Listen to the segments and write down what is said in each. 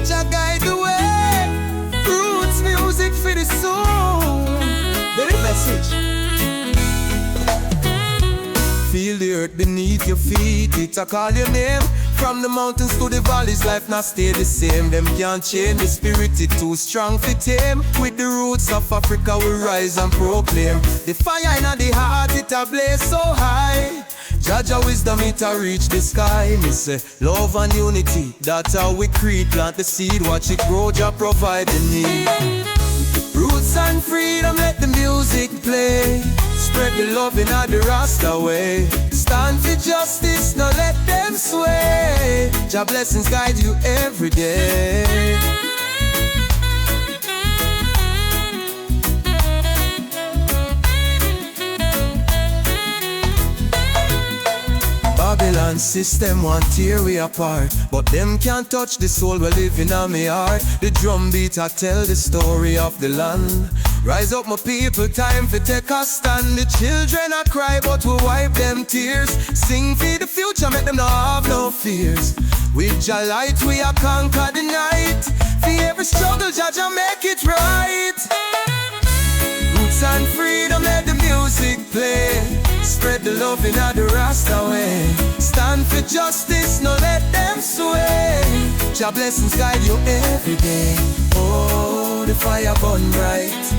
Jah guide the way. Roots music for the soul. The message. Feel the earth beneath your feet. It a call your name. From the mountains to the valleys, life not stay the same. Them can't change the spirit, it too strong for tame. With the roots of Africa we rise and proclaim. The fire in the heart, it a blaze so high. Jah Jah wisdom, it a reach the sky. Me say, love and unity, that's how we create. Plant the seed, watch it grow, Jah provide the need. Roots and freedom, let the music play. Spread the love in the rasta way. Stand for justice, no let them sway. Jah blessings guide you every day. Babylon system want tear we apart, but them can't touch the soul we live in my heart. The drum beat I tell the story of the land. Rise up my people, time for take a stand. The children a cry but we wipe them tears. Sing for the future, make them not have no fears. With Jah light we a conquer the night. For every struggle Jah Jah make it right. Roots and freedom, let the music play. Spread the love in the rasta way. Stand for justice, no let them sway. Jah blessings guide you every day. Oh, the fire burn bright.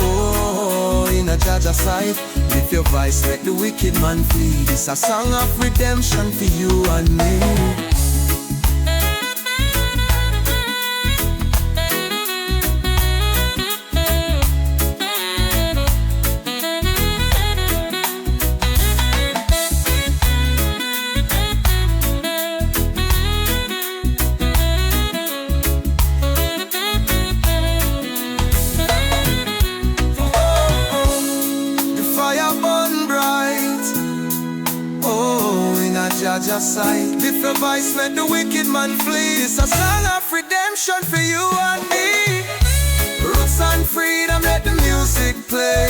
Oh, in a Jah Jah sight. Lift your voice, let the wicked man flee. This a song of redemption for you and me. Jah Jah sight. Lift your voice, let the wicked man flee. It's a song of redemption for you and me. Roots and freedom, let the music play.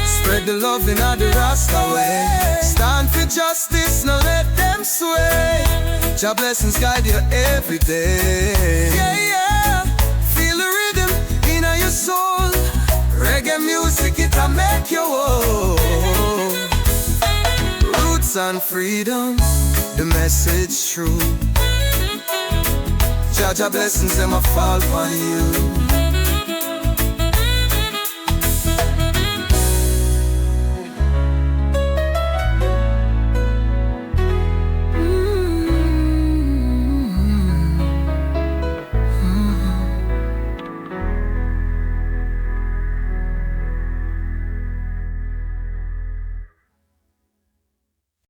Spread the love in the rasta way. Stand for justice, no let them sway. Jah blessings guide you every day. Yeah, yeah. Feel the rhythm in your soul. Reggae music, it'll make you whole. Roots and freedom, the message true. Jah Jah blessings them a fall on you.